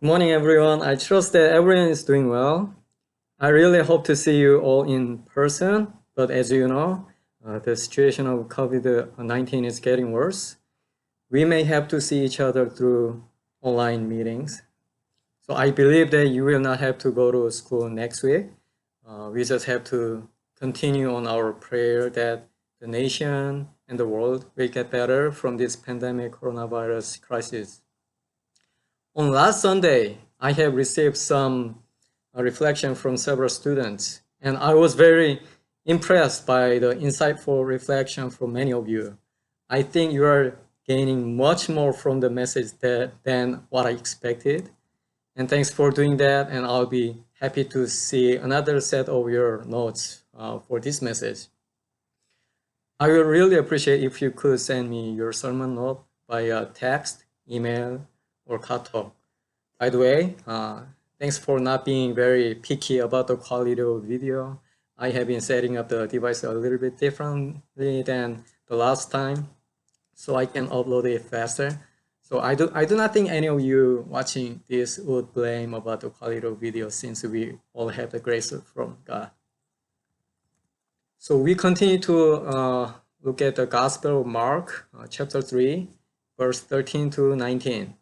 Good morning, everyone. I trust that everyone is doing well. I really hope to see you all in person, but as you know, the situation of COVID-19 is getting worse. We may have to see each other through online meetings. So I believe that you will not have to go to school next week. We just have to continue on our prayer that the nation and the world will get better from this pandemic coronavirus crisis. On last Sunday, I have received some reflection from several students, and I was very impressed by the insightful reflection from many of you. I think you are gaining much more from the message than what I expected. And thanks for doing that, and I'll be happy to see another set of your notes for this message. I will really appreciate if you could send me your sermon note via text, email, or Katok. By the way, thanks for not being very picky about the quality of video. I have been setting up the device a little bit differently than the last time, so I can upload it faster. So I do not think any of you watching this would blame about the quality of video, since we all have the grace from God. So we continue to look at the Gospel of Mark, chapter 3, verse 13 to 19.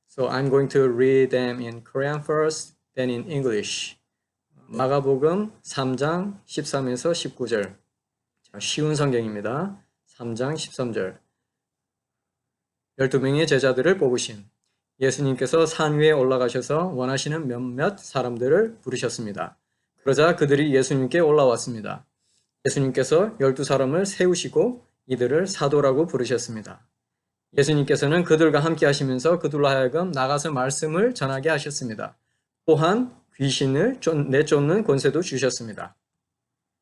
So I'm going to read them in Korean first, then in English. 마가복음 3장 13에서 19절. 자, 쉬운 성경입니다. 3장 13절. 12명의 제자들을 뽑으신 예수님께서 산 위에 올라가셔서 원하시는 몇몇 사람들을 부르셨습니다. 그러자 그들이 예수님께 올라왔습니다. 예수님께서 12사람을 세우시고 이들을 사도라고 부르셨습니다. 예수님께서는 그들과 함께 하시면서 그들로 하여금 나가서 말씀을 전하게 하셨습니다. 또한 귀신을 내쫓는 권세도 주셨습니다.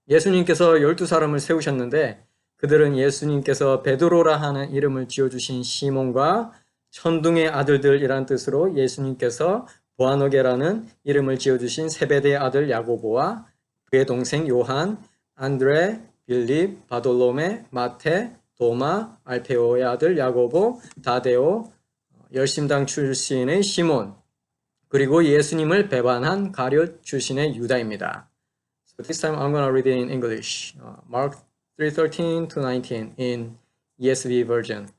예수님께서 12사람을 세우셨는데 그들은 예수님께서 베드로라 하는 이름을 지어주신 시몬과 천둥의 아들들이란 뜻으로 예수님께서 보아너게라는 이름을 지어주신 세베대의 아들 야고보와 그의 동생 요한, 안드레, 빌립, 바돌로메, 마테, 도마, 알페오의 아들 야고보, 다데오, 열심당 출신의 시몬, 그리고 예수님을 배반한 가룟 출신의 유다입니다. So this time I'm going to read it in English. Mark 3:13 to 19 in ESV version.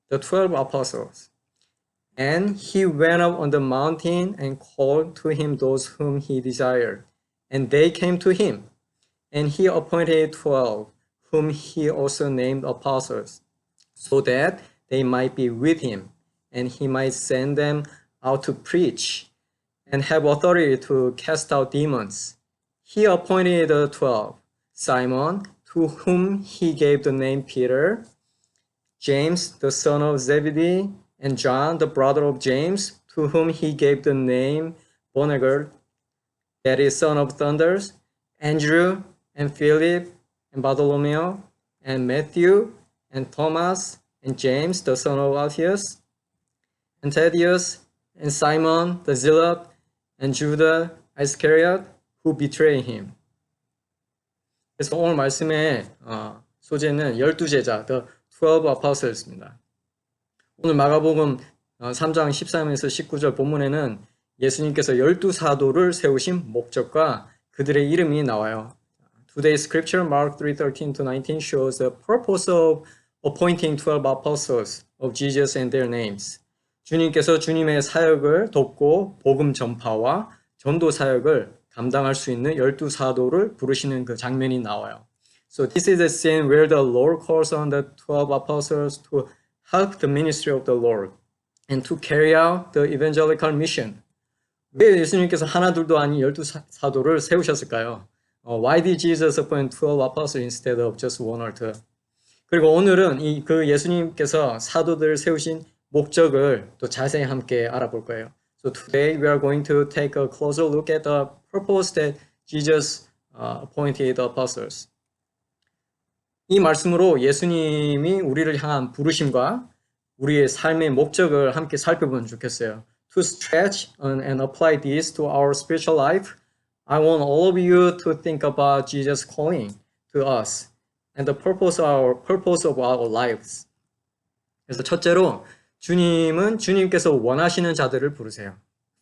The 12 apostles. And he went up on the mountain and called to him those whom he desired, and they came to him. And he appointed 12, whom he also named apostles, so that they might be with him, and he might send them out to preach, and have authority to cast out demons. He appointed the 12, Simon, to whom he gave the name Peter, James, the son of Zebedee, and John, the brother of James, to whom he gave the name Boanerges, that is, son of thunders, Andrew, and Philip, and Bartholomew, and Matthew, and Thomas, and James, the son of Alphaeus, and Thaddeus, and Simon the Zealot, and Judas Iscariot, who betrayed him. 그래서 오늘 말씀의 소재는 12제자, the 12 apostles입니다. 오늘 마가복음 3장 13에서 19절 본문에는 예수님께서 12사도를 세우신 목적과 그들의 이름이 나와요. Today's scripture, Mark 3:13 to 19, shows the purpose of appointing 12 apostles of Jesus and their names. 주님께서 주님의 사역을 돕고 복음 전파와 전도 사역을 감당할 수 있는 12사도를 부르시는 그 장면이 나와요. So this is the scene where the Lord calls on the 12 apostles to help the ministry of the Lord and to carry out the evangelical mission. 왜 예수님께서 하나둘도 아닌 12사도를 세우셨을까요? Why did Jesus appoint 12 apostles instead of just one or two? 그리고 오늘은 그 예수님께서 사도들을 세우신 목적을 또 자세히 함께 알아볼 거예요. So today we are going to take a closer look at the purpose that Jesus appointed the apostles. 이 말씀으로 예수님이 우리를 향한 부르심과 우리의 삶의 목적을 함께 살펴보면 좋겠어요. To stretch and apply this to our spiritual life, I want all of you to think about Jesus' calling to us and the purpose of our lives. 그래서 첫째로 주님은 주님께서 원하시는 자들을 부르세요.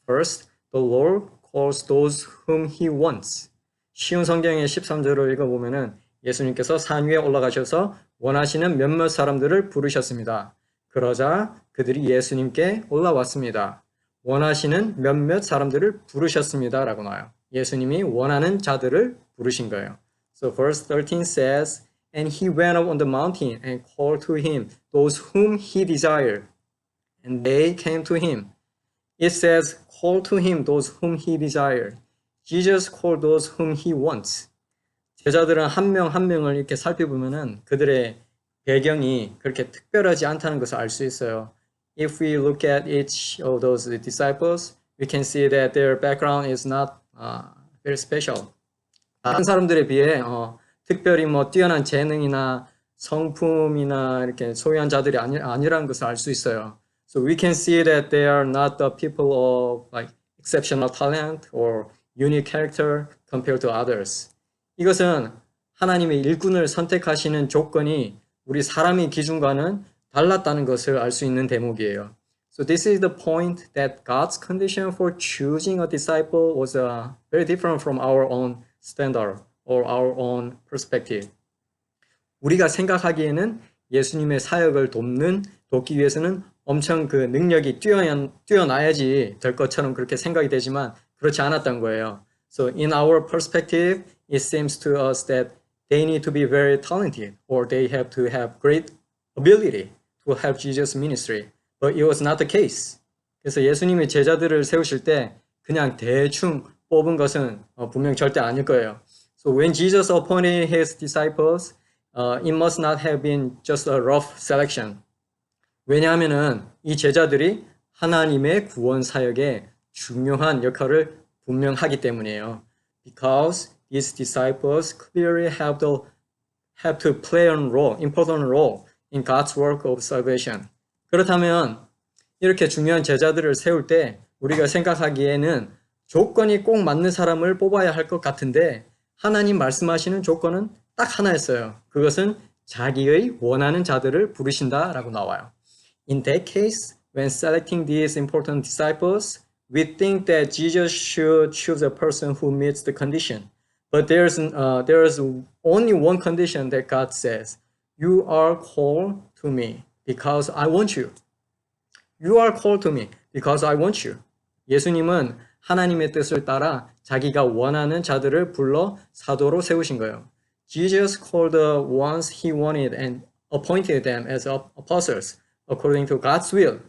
First, the Lord calls those whom he wants. 쉬운 성경의 13절을 읽어보면은 예수님께서 산 위에 올라가셔서 원하시는 몇몇 사람들을 부르셨습니다. 그러자 그들이 예수님께 올라왔습니다. 원하시는 몇몇 사람들을 부르셨습니다. 라고 나와요. 예수님이 원하는 자들을 부르신 거예요. So verse 13 says, And he went up on the mountain and called to him those whom he desired. And they came to him. It says, call to him those whom he desired. Jesus called those whom he wants. 제자들은 한 명 한 명을 이렇게 살펴보면은 그들의 배경이 그렇게 특별하지 않다는 것을 알 수 있어요. If we look at each of those disciples, we can see that their background is not very special. 다른 사람들에 비해 특별히 뭐 뛰어난 재능이나 성품이나 이렇게 소유한 자들이 아니라는 것을 알 수 있어요. So we can see that they are not the people of like exceptional talent or unique character compared to others. 이것은 하나님의 일꾼을 선택하시는 조건이 우리 사람의 기준과는 달랐다는 것을 알 수 있는 대목이에요. So this is the point that God's condition for choosing a disciple was very different from our own standard or our own perspective. 우리가 생각하기에는 예수님의 사역을 돕기 위해서는 엄청 그 능력이 뛰어나야지 될 것처럼 그렇게 생각이 되지만 그렇지 않았던 거예요. So in our perspective, it seems to us that they need to be very talented or they have to have great ability to help Jesus' ministry. But it was not the case. 그래서 예수님이 제자들을 세우실 때 그냥 대충 뽑은 것은 분명 절대 아닐 거예요. So when Jesus appointed his disciples, it must not have been just a rough selection. 왜냐하면은 이 제자들이 하나님의 구원 사역에 중요한 역할을 분명 하기 때문이에요. Because these disciples clearly have to play an important role in God's work of salvation. 그렇다면 이렇게 중요한 제자들을 세울 때 우리가 생각하기에는 조건이 꼭 맞는 사람을 뽑아야 할 것 같은데 하나님 말씀하시는 조건은 딱 하나였어요. 그것은 자기의 원하는 자들을 부르신다라고 나와요. In that case, when selecting these important disciples, we think that Jesus should choose a person who meets the condition. But there's only one condition that God says. You are called to me because I want you. You are called to me because I want you. 예수님은 하나님의 뜻을 따라 자기가 원하는 자들을 불러 사도로 세우신 거예요. Jesus called the ones he wanted and appointed them as apostles according to God's will.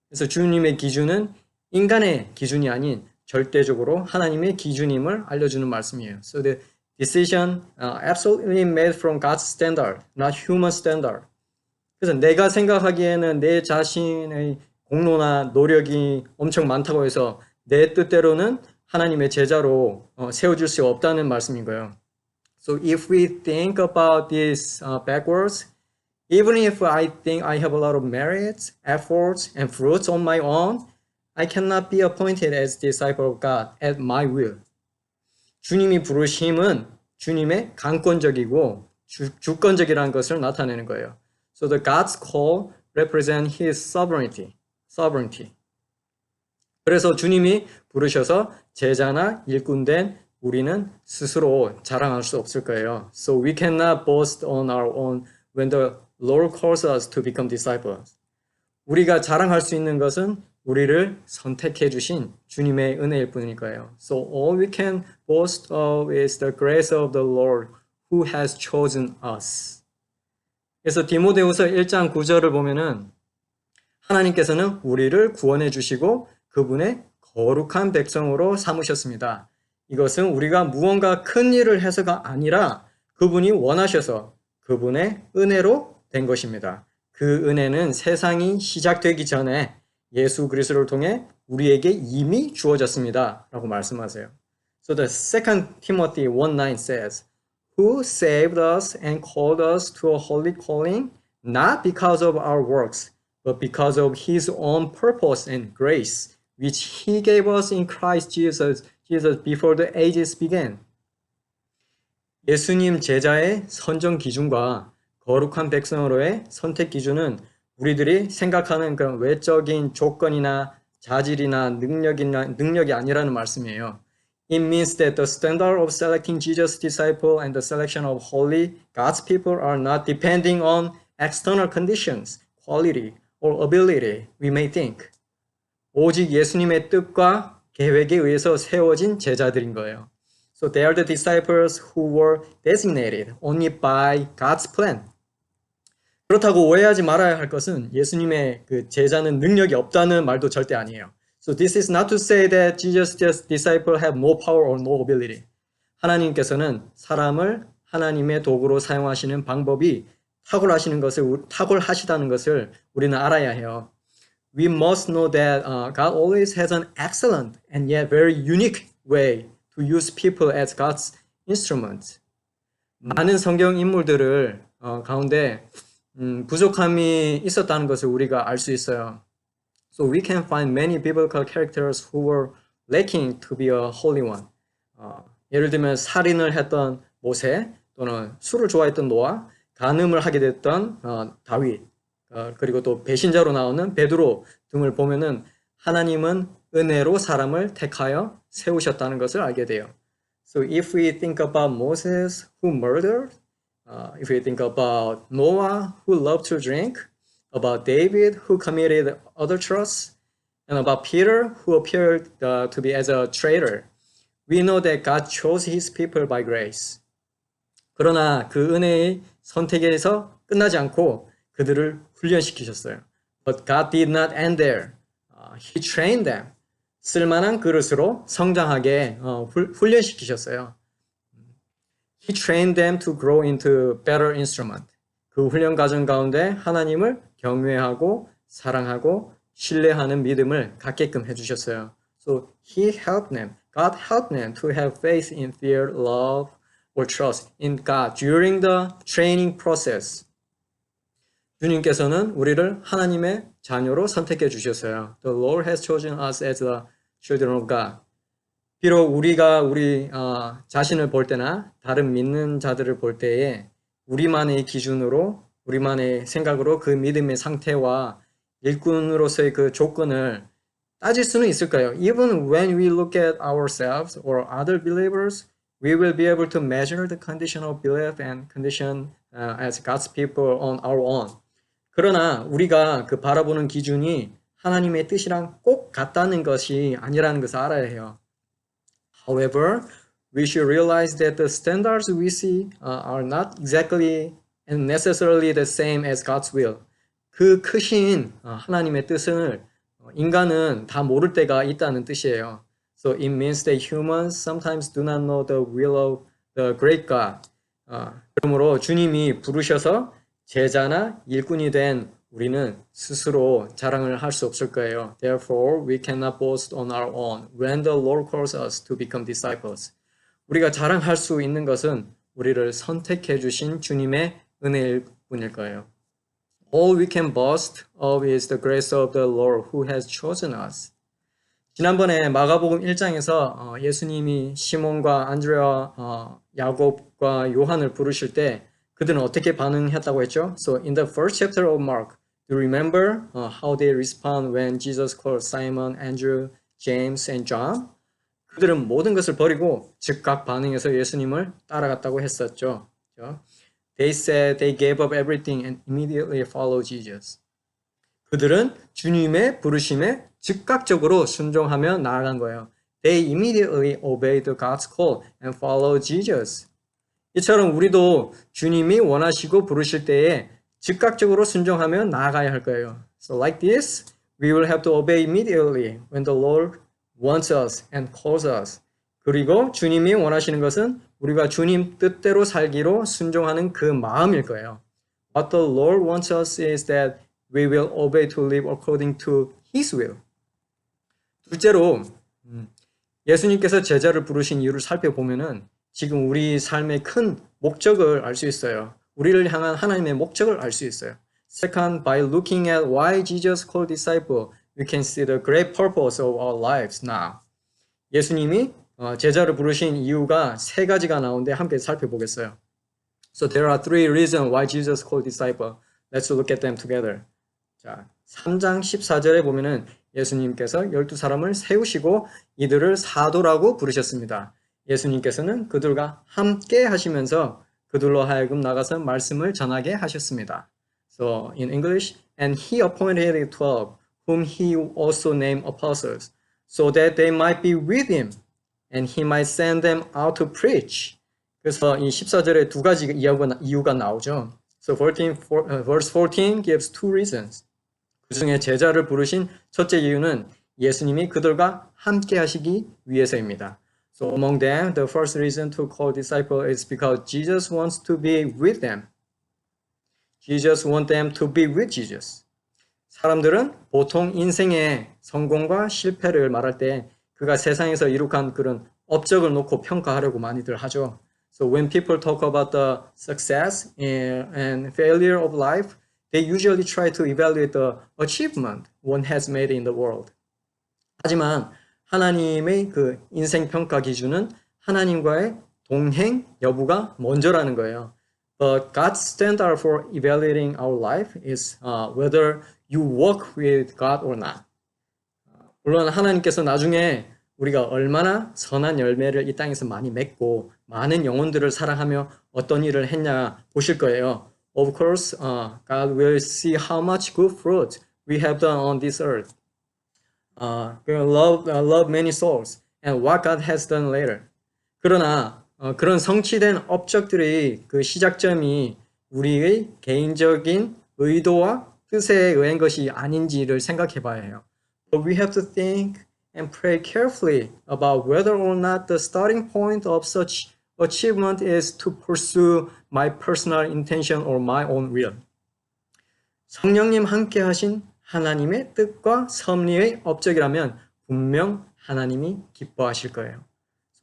그래서 주님의 기준은 인간의 기준이 아닌 절대적으로 하나님의 기준임을 알려주는 말씀이에요. So the decision absolutely made from God's standard, not human standard. 그래서 내가 생각하기에는 내 자신의 공로나 노력이 엄청 많다고 해서 내 뜻대로는 하나님의 제자로 세워줄 수 없다는 말씀인 거예요. So if we think about this backwards, even if I think I have a lot of merits, efforts, and fruits on my own, I cannot be appointed as disciple of God at my will. 주님이 부르심은 주님의 강권적이고 주권적이라는 것을 나타내는 거예요. So the God's call represent His sovereignty. 그래서 주님이 부르셔서 제자나 일꾼된 우리는 스스로 자랑할 수 없을 거예요. So we cannot boast on our own when the Lord calls us to become disciples. 우리가 자랑할 수 있는 것은 우리를 선택해 주신 주님의 은혜일 뿐일 거예요. So all we can boast of is the grace of the Lord who has chosen us. 그래서 디모데후서 1장 9절을 보면은 하나님께서는 우리를 구원해 주시고 그분의 거룩한 백성으로 삼으셨습니다. 이것은 우리가 무언가 큰 일을 해서가 아니라 그분이 원하셔서 그분의 은혜로 된 것입니다. 그 은혜는 세상이 시작되기 전에 예수 그리스도를 통해 우리에게 이미 주어졌습니다. 라고 말씀하세요. So the 2 Timothy 1:9 says, Who saved us and called us to a holy calling, not because of our works, but because of His own purpose and grace, which He gave us in Christ Jesus before the ages began. 예수님 제자의 선정 기준과 거룩한 백성으로의 선택 기준은 우리들이 생각하는 그런 외적인 조건이나 자질이나 능력이 아니라는 말씀이에요. It means that the standard of selecting Jesus' disciple and the selection of holy God's people are not depending on external conditions, quality, or ability, we may think. 오직 예수님의 뜻과 계획에 의해서 세워진 제자들인 거예요. So they are the disciples who were designated only by God's plan. 그렇다고 오해하지 말아야 할 것은 예수님의 그 제자는 능력이 없다는 말도 절대 아니에요. So this is not to say that Jesus' disciples have no power or no ability. 하나님께서는 사람을 하나님의 도구로 사용하시는 방법이 탁월하시다는 것을 우리는 알아야 해요. We must know that God always has an excellent and yet very unique way to use people as God's instruments. 많은 성경 인물들을 가운데 부족함이 있었다는 것을 우리가 알 수 있어요. So we can find many biblical characters who were lacking to be a holy one. 예를 들면 살인을 했던 모세 또는 술을 좋아했던 노아, 간음을 하게 됐던 다윗, 그리고 또 배신자로 나오는 베드로 등을 보면은 하나님은 은혜로 사람을 택하여 세우셨다는 것을 알게 돼요. So if we think about Moses who murdered, if we think about Noah who loved to drink, about David who committed adulterous, and about Peter who appeared to be as a traitor, we know that God chose his people by grace. 그러나 그 은혜의 선택에서 끝나지 않고 그들을 훈련시키셨어요. But God did not end there. He trained them. 쓸만한 그릇으로 성장하게 훈련시키셨어요. He trained them to grow into better instrument. 그 훈련 과정 가운데 하나님을 경외하고 사랑하고 신뢰하는 믿음을 갖게끔 해주셨어요. So He helped them. God helped them to have faith in fear, love, or trust in God during the training process. 주님께서는 우리를 하나님의 자녀로 선택해 주셨어요. The Lord has chosen us as the children of God. 비록 우리가 우리 자신을 볼 때나 다른 믿는 자들을 볼 때에 우리만의 기준으로 우리만의 생각으로 그 믿음의 상태와 일꾼으로서의 그 조건을 따질 수는 있을까요? Even when we look at ourselves or other believers, we will be able to measure the condition of belief and condition as God's people on our own. 그러나 우리가 그 바라보는 기준이 하나님의 뜻이랑 꼭 같다는 것이 아니라는 것을 알아야 해요. However, we should realize that the standards we see are not exactly and necessarily the same as God's will. 그 크신 하나님의 뜻을 인간은 다 모를 때가 있다는 뜻이에요. So it means that humans sometimes do not know the will of the great God. 그러므로 주님이 부르셔서 제자나 일꾼이 된 우리는 스스로 자랑을 할 수 없을 거예요. Therefore, we cannot boast on our own when the Lord calls us to become disciples. 우리가 자랑할 수 있는 것은 우리를 선택해 주신 주님의 은혜일 뿐일 거예요. All we can boast of is the grace of the Lord who has chosen us. 지난번에 마가복음 1장에서 예수님이 시몬과 안드레와 야곱과 요한을 부르실 때 그들은 어떻게 반응했다고 했죠? So in the first chapter of Mark, do you remember how they respond when Jesus called Simon, Andrew, James, and John? 그들은 모든 것을 버리고 즉각 반응해서 예수님을 따라갔다고 했었죠. They said they gave up everything and immediately followed Jesus. 그들은 주님의 부르심에 즉각적으로 순종하며 나아간 거예요. They immediately obeyed God's call and followed Jesus. 이처럼 우리도 주님이 원하시고 부르실 때에 즉각적으로 순종하며 나아가야 할 거예요. So like this, we will have to obey immediately when the Lord wants us and calls us. 그리고 주님이 원하시는 것은 우리가 주님 뜻대로 살기로 순종하는 그 마음일 거예요. What the Lord wants us is that we will obey to live according to His will. 둘째로 예수님께서 제자를 부르신 이유를 살펴보면은 지금 우리 삶의 큰 목적을 알 수 있어요. 우리를 향한 하나님의 목적을 알 수 있어요. Second, by looking at why Jesus called disciple, we can see the great purpose of our lives now. 예수님이 제자를 부르신 이유가 세 가지가 나오는데 함께 살펴보겠어요. So there are three reasons why Jesus called disciple. Let's look at them together. 자, 3장 14절에 보면은 예수님께서 12사람을 세우시고 이들을 사도라고 부르셨습니다. 예수님께서는 그들과 함께 하시면서 그들로 하여금 나가서 말씀을 전하게 하셨습니다. So in English, and he appointed 12, whom he also named apostles, so that they might be with him, and he might send them out to preach. 그래서 이 14절에 두 가지 이유가 나오죠. So verse 14 gives two reasons. 그 중에 제자를 부르신 첫째 이유는 예수님이 그들과 함께 하시기 위해서입니다. So among them, the first reason to call disciple is because Jesus wants to be with them. Jesus wants them to be with Jesus. 사람들은 보통 인생의 성공과 실패를 말할 때 그가 세상에서 이룩한 그런 업적을 놓고 평가하려고 많이들 하죠. So when people talk about the success and failure of life, they usually try to evaluate the achievement one has made in the world. 하지만 하나님의 그 인생 평가 기준은 하나님과의 동행 여부가 먼저라는 거예요. But God's standard for evaluating our life is whether you walk with God or not. 물론 하나님께서 나중에 우리가 얼마나 선한 열매를 이 땅에서 많이 맺고 많은 영혼들을 사랑하며 어떤 일을 했냐 보실 거예요. Of course, God will see how much good fruit we have done on this earth. Love many souls and what God has done later. 그러나 그런 성취된 업적들의 그 시작점이 우리의 개인적인 의도와 뜻에 의한 것이 아닌지를 생각해 봐야 해요. But we have to think and pray carefully about whether or not the starting point of such achievement is to pursue my personal intention or my own will. 성령님 함께 하신 하나님의 뜻과 섭리의 업적이라면 분명 하나님이 기뻐하실 거예요.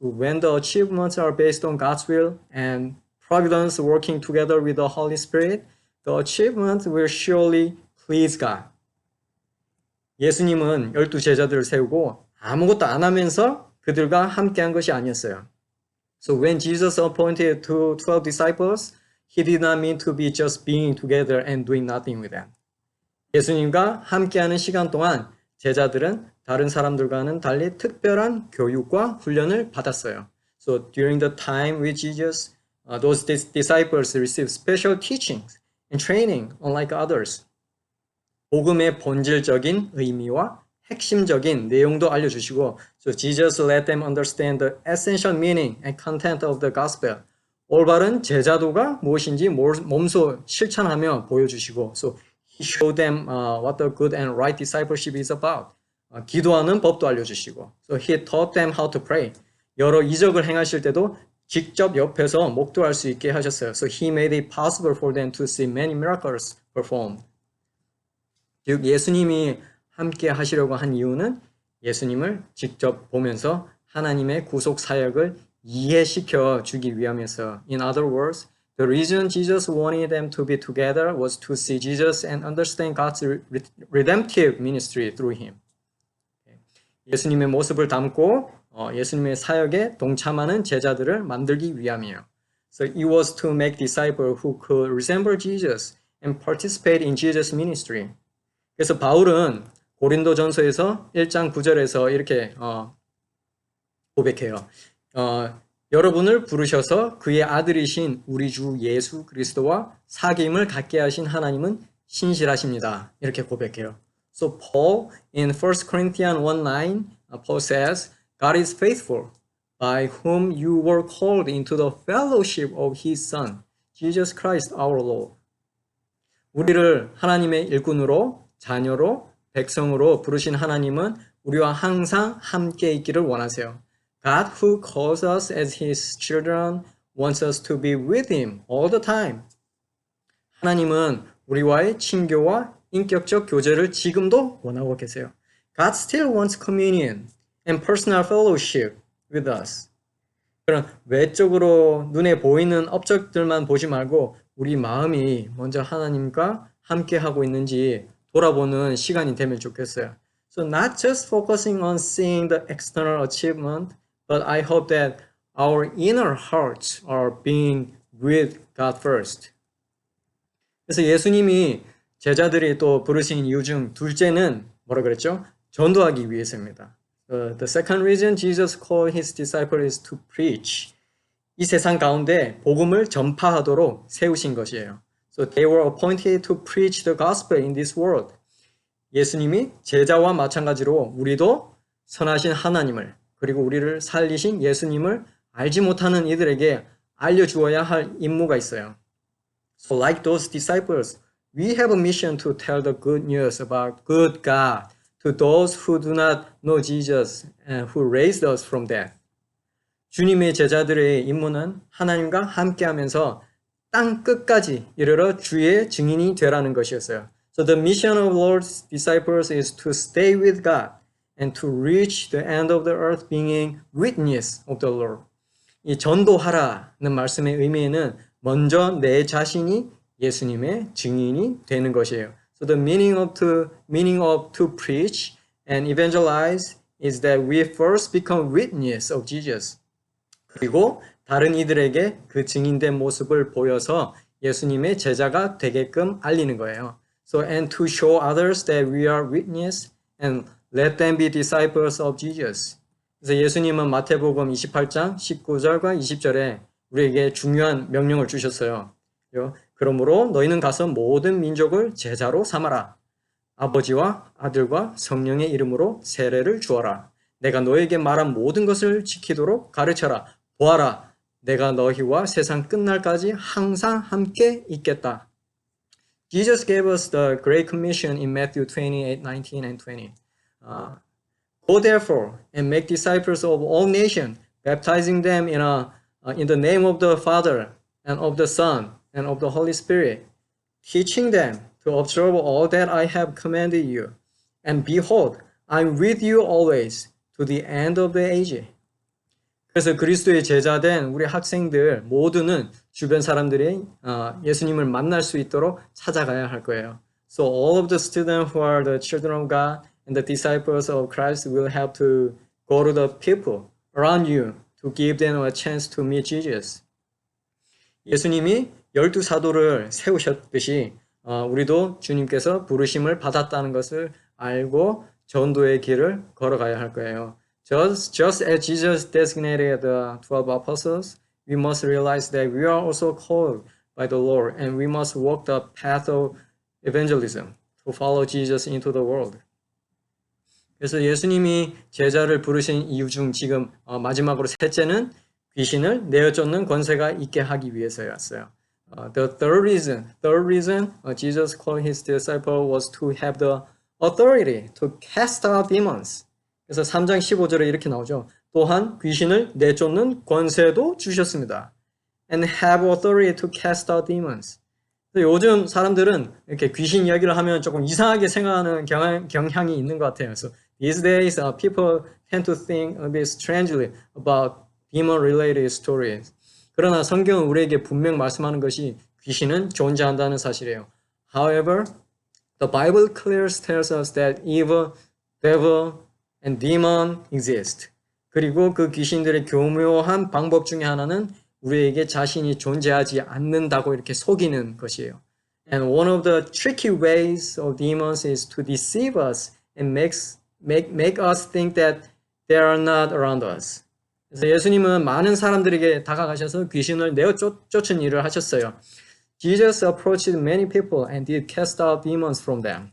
So when the achievements are based on God's will and providence working together with the Holy Spirit, the achievement will surely please God. 예수님은 12제자들을 세우고 아무것도 안 하면서 그들과 함께한 것이 아니었어요. So when Jesus appointed 12 disciples, he did not mean to be just being together and doing nothing with them. 예수님과 함께하는 시간 동안 제자들은 다른 사람들과는 달리 특별한 교육과 훈련을 받았어요. So during the time with Jesus, those disciples received special teachings and training unlike others. 복음의 본질적인 의미와 핵심적인 내용도 알려주시고 So Jesus let them understand the essential meaning and content of the gospel. 올바른 제자도가 무엇인지 몸소 실천하며 보여주시고 So He showed them what the good and right discipleship is about. 기도하는 법도 알려주시고 So He taught them how to pray. 여러 이적을 행하실 때도 직접 옆에서 목도할 수 있게 하셨어요. So He made it possible for them to see many miracles performed. 즉 예수님이 함께 하시려고 한 이유는 예수님을 직접 보면서 하나님의 구속 사역을 이해시켜 주기 위함이었어요. In other words, the reason Jesus wanted them to be together was to see Jesus and understand God's redemptive ministry through him. 예수님의 모습을 담고 예수님의 사역에 동참하는 제자들을 만들기 위함이에요. So it was to make disciples who could resemble Jesus and participate in Jesus' ministry. 그래서 바울은 고린도전서에서 1장 9절에서 이렇게 고백해요. 여러분을 부르셔서 그의 아들이신 우리 주 예수 그리스도와 사귐을 갖게 하신 하나님은 신실하십니다. 이렇게 고백해요. So Paul in 1 Corinthians 1:9, Paul says, God is faithful, by whom you were called into the fellowship of His Son, Jesus Christ our Lord. 우리를 하나님의 일꾼으로, 자녀로, 백성으로 부르신 하나님은 우리와 항상 함께 있기를 원하세요. God who calls us as His children wants us to be with Him all the time. 하나님은 우리와의 친교와 인격적 교제를 지금도 원하고 계세요. God still wants communion and personal fellowship with us. 그런 외적으로 눈에 보이는 업적들만 보지 말고 우리 마음이 먼저 하나님과 함께 하고 있는지 돌아보는 시간이 되면 좋겠어요. So not just focusing on seeing the external achievement, but I hope that our inner hearts are being with God first. 그래서 예수님이 제자들이 또 부르신 이유 중 둘째는 뭐라 그랬죠? 전도하기 위해서입니다. The second reason Jesus called his disciples is to preach. 이 세상 가운데 복음을 전파하도록 세우신 것이에요. So they were appointed to preach the gospel in this world. 예수님이 제자와 마찬가지로 우리도 선하신 하나님을 그리고 우리를 살리신 예수님을 알지 못하는 이들에게 알려주어야 할 임무가 있어요. So like those disciples, we have a mission to tell the good news about good God to those who do not know Jesus and who raised us from death. 주님의 제자들의 임무는 하나님과 함께하면서 땅 끝까지 이르러 주의 증인이 되라는 것이었어요. So the mission of Lord's disciples is to stay with God and to reach the end of the earth being witness of the Lord. 이 전도하라는 말씀의 의미에는 먼저 내 자신이 예수님의 증인이 되는 것이에요. So the meaning of to preach and evangelize is that we first become witness of Jesus. 그리고 다른 이들에게 그 증인된 모습을 보여서 예수님의 제자가 되게끔 알리는 거예요. So and to show others that we are witness and let them be disciples of Jesus. 그래서 예수님은 마태복음 28장 19절과 20절에 우리에게 중요한 명령을 주셨어요. 그러므로 너희는 가서 모든 민족을 제자로 삼아라. 아버지와 아들과 성령의 이름으로 세례를 주어라. 내가 너에게 말한 모든 것을 지키도록 가르쳐라. 보아라. 내가 너희와 세상 끝날까지 항상 함께 있겠다. Jesus gave us the Great Commission in Matthew 28:19 and 20. Go therefore and make disciples of all nations, baptizing them in the name of the Father and of the Son and of the Holy Spirit, teaching them to observe all that I have commanded you. And behold, I am with you always to the end of the age. 그래서 그리스도의 제자된 우리 학생들 모두는 주변 사람들이 예수님을 만날 수 있도록 찾아가야 할 거예요. So all of the students who are the children of God and the disciples of Christ will have to go to the people around you to give them a chance to meet Jesus. 예수님이 12사도를 세우셨듯이 우리도 주님께서 부르심을 받았다는 것을 알고 전도의 길을 걸어가야 할 거예요. Just as Jesus designated the 12 apostles, we must realize that we are also called by the Lord and we must walk the path of evangelism to follow Jesus into the world. 그래서 예수님이 제자를 부르신 이유 중 지금 마지막으로 셋째는 귀신을 내어쫓는 권세가 있게 하기 위해서였어요. The third reason Jesus called his disciple was to have the authority to cast out demons. 그래서 3장 15절에 이렇게 나오죠. 또한 귀신을 내쫓는 권세도 주셨습니다. And have authority to cast out demons. 요즘 사람들은 이렇게 귀신 이야기를 하면 조금 이상하게 생각하는 경향이 있는 것 같아요. So these days, people tend to think a bit strangely about demon-related stories. 그러나 성경은 우리에게 분명 말씀하는 것이 귀신은 존재한다는 사실이에요. However, the Bible clearly tells us that evil, devil, and demon exist. 그리고 그 귀신들의 교묘한 방법 중에 하나는 우리에게 자신이 존재하지 않는다고 이렇게 속이는 것이에요. And one of the tricky ways of demons is to deceive us and make us think that they are not around us. 그래서 예수님은 많은 사람들에게 다가가셔서 귀신을 내어쫓은 일을 하셨어요. Jesus approached many people and did cast out demons from them.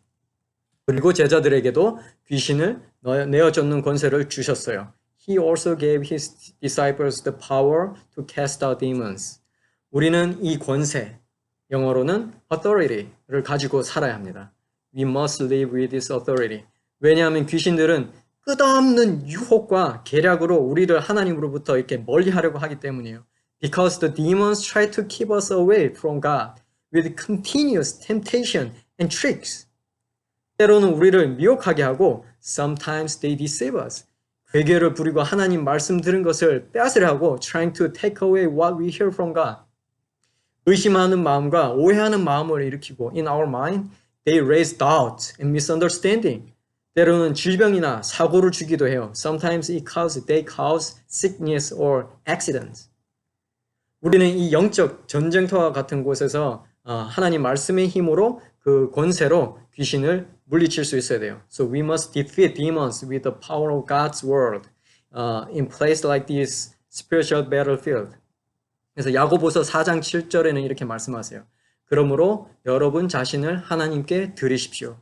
그리고 제자들에게도 귀신을 내어쫓는 권세를 주셨어요. He also gave his disciples the power to cast out demons. 우리는 이 권세, 영어로는 authority를 가지고 살아야 합니다. We must live with this authority. 왜냐하면 귀신들은 끝없는 유혹과 계략으로 우리를 하나님으로부터 이렇게 멀리하려고 하기 때문이에요. Because the demons try to keep us away from God with continuous temptation and tricks. 때로는 우리를 미혹하게 하고 sometimes they deceive us. 괴계를 부리고 하나님 말씀 들은 것을 빼앗으려 하고 trying to take away what we hear from God. 의심하는 마음과 오해하는 마음을 일으키고 in our mind, they raise doubt and misunderstanding. 때로는 질병이나 사고를 주기도 해요. Sometimes they cause sickness or accidents. 우리는 이 영적 전쟁터와 같은 곳에서 하나님 말씀의 힘으로 그 권세로 귀신을 물리칠 수 있어야 돼요. So we must defeat demons with the power of God's word in place like this spiritual battlefield. 그래서 야고보서 4장 7절에는 이렇게 말씀하세요. 그러므로 여러분 자신을 하나님께 드리십시오.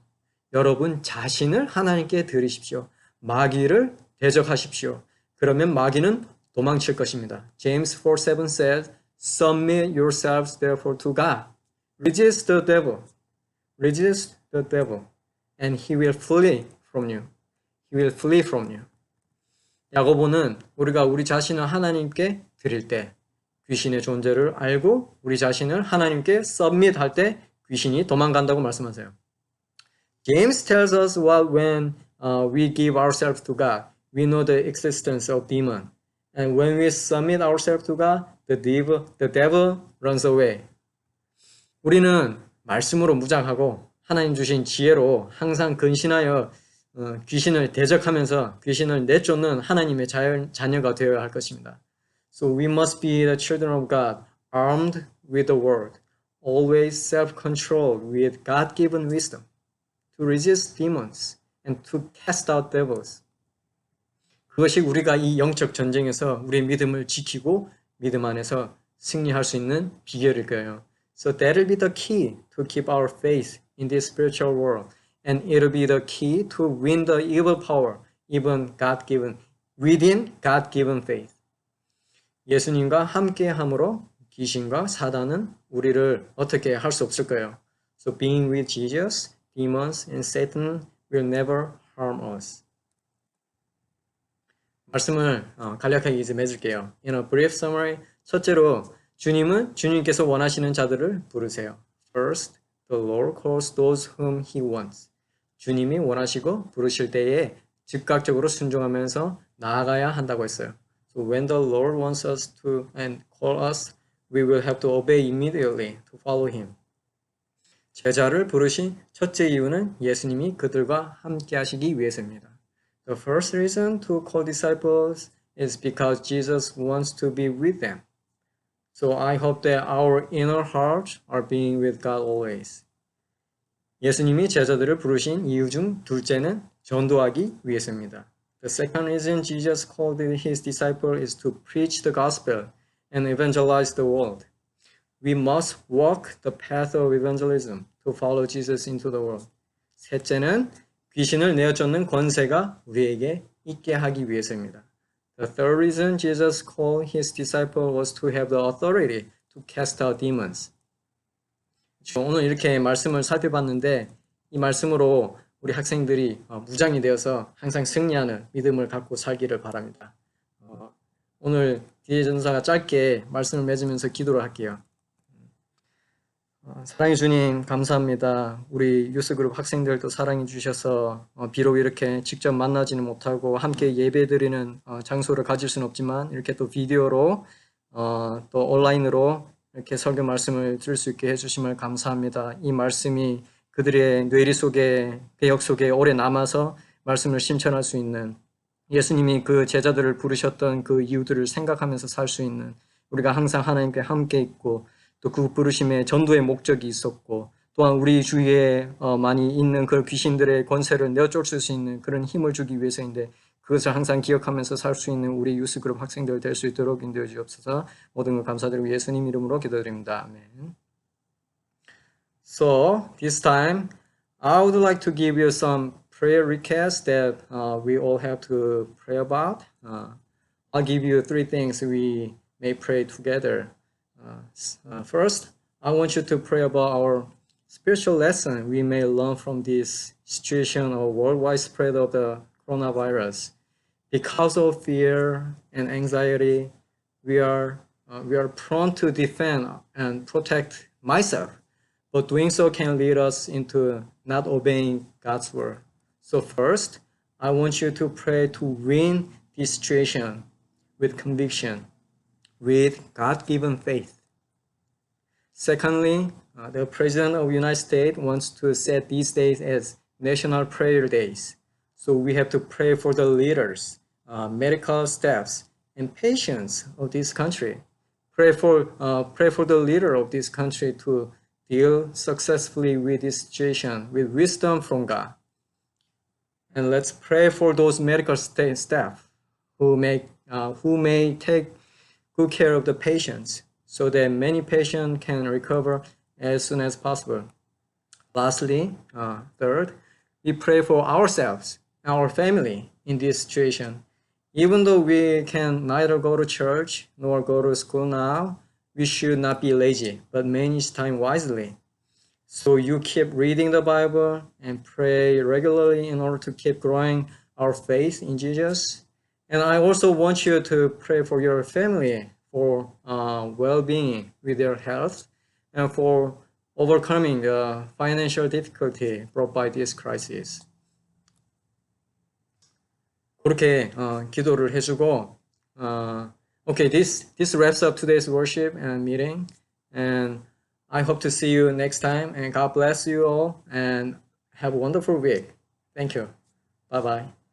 여러분 자신을 하나님께 드리십시오. 마귀를 대적하십시오. 그러면 마귀는 도망칠 것입니다. James 4:7 says, Submit yourselves therefore to God. Resist the devil. Resist the devil. And he will flee from you. He will flee from you. 야고보는 우리가 우리 자신을 하나님께 드릴 때 귀신의 존재를 알고 우리 자신을 하나님께 submit 할 때 귀신이 도망간다고 말씀하세요. James tells us what when we give ourselves to God, we know the existence of demon. And when we submit ourselves to God, the devil runs away. 우리는 말씀으로 무장하고 하나님 주신 지혜로 항상 근신하여 귀신을 대적하면서 귀신을 내쫓는 하나님의 자녀가 되어야 할 것입니다. So we must be the children of God, armed with the word, always self-controlled with God-given wisdom, to resist demons and to cast out devils. 그것이 우리가 이 영적 전쟁에서 우리의 믿음을 지키고 믿음 안에서 승리할 수 있는 비결일 거예요. So that'll be the key to keep our faith in this spiritual world. And it'll be the key to win the evil power, even God-given, within God-given faith. 예수님과 함께함으로 귀신과 사단은 우리를 어떻게 할 수 없을 거예요. So being with Jesus, demons and Satan will never harm us. 말씀을 간략하게 이제 맺을게요. In a brief summary, 첫째로 주님께서 원하시는 자들을 부르세요. First, the Lord calls those whom He wants. 주님이 원하시고 부르실 때에 즉각적으로 순종하면서 나아가야 한다고 했어요. So when the Lord wants us to and call us, we will have to obey immediately to follow Him. 제자를 부르신 첫째 이유는 예수님이 그들과 함께 하시기 위해서입니다. The first reason to call disciples is because Jesus wants to be with them. So I hope that our inner hearts are being with God always. 예수님이 제자들을 부르신 이유 중 둘째는 전도하기 위해서입니다. The second reason Jesus called his disciples is to preach the gospel and evangelize the world. We must walk the path of evangelism to follow Jesus into the world. 셋째는 귀신을 내어쫓는 권세가 우리에게 있게 하기 위해서입니다. The third reason Jesus called his disciples was to have the authority to cast out demons. 오늘 이렇게 말씀을 살펴봤는데 이 말씀으로 우리 학생들이 무장이 되어서 항상 승리하는 믿음을 갖고 살기를 바랍니다. 오늘 디에 전사가 짧게 말씀을 맺으면서 기도를 할게요. 사랑해 주님 감사합니다. 우리 유스그룹 학생들도 사랑해 주셔서 비록 이렇게 직접 만나지는 못하고 함께 예배드리는 장소를 가질 수는 없지만 이렇게 또 비디오로 또 온라인으로 이렇게 설교 말씀을 들을 수 있게 해주심을 감사합니다. 이 말씀이 그들의 뇌리 속에 배역 속에 오래 남아서 말씀을 심천할 수 있는 예수님이 그 제자들을 부르셨던 그 이유들을 생각하면서 살 수 있는 우리가 항상 하나님께 함께 있고 또 그 부르심에 전도의 목적이 있었고 또한 우리 주위에 많이 있는 그 귀신들의 권세를 내어쫓을 수 있는 그런 힘을 주기 위해서인데 그것을 항상 기억하면서 살 수 있는 우리 유스그룹 학생들 될 수 있도록 인도해 주옵소서. 모든 걸 감사드리고 예수님 이름으로 기도드립니다. 아멘. So this time I would like to give you some prayer requests that we all have to pray about. I'll give you 3 things we may pray together. First, I want you to pray about our spiritual lesson we may learn from this situation of worldwide spread of the coronavirus. Because of fear and anxiety, we are prone to defend and protect myself, but doing so can lead us into not obeying God's word. So first, I want you to pray to win this situation with conviction, with God-given faith. Secondly, the President of the United States wants to set these days as National Prayer Days. So we have to pray for the leaders, medical staffs, and patients of this country. Pray for the leader of this country to deal successfully with this situation with wisdom from God. And let's pray for those medical staff who may take good care of the patients so that many patients can recover as soon as possible. Lastly, third, we pray for ourselves, our family in this situation. Even though we can neither go to church nor go to school now, we should not be lazy, but manage time wisely. So you keep reading the Bible and pray regularly in order to keep growing our faith in Jesus. And I also want you to pray for your family for well-being with their health and for overcoming the financial difficulty brought by this crisis. 그렇게 기도를 해주고 okay, this wraps up today's worship and meeting, and I hope to see you next time, and God bless you all and have a wonderful week. Thank you. Bye-bye.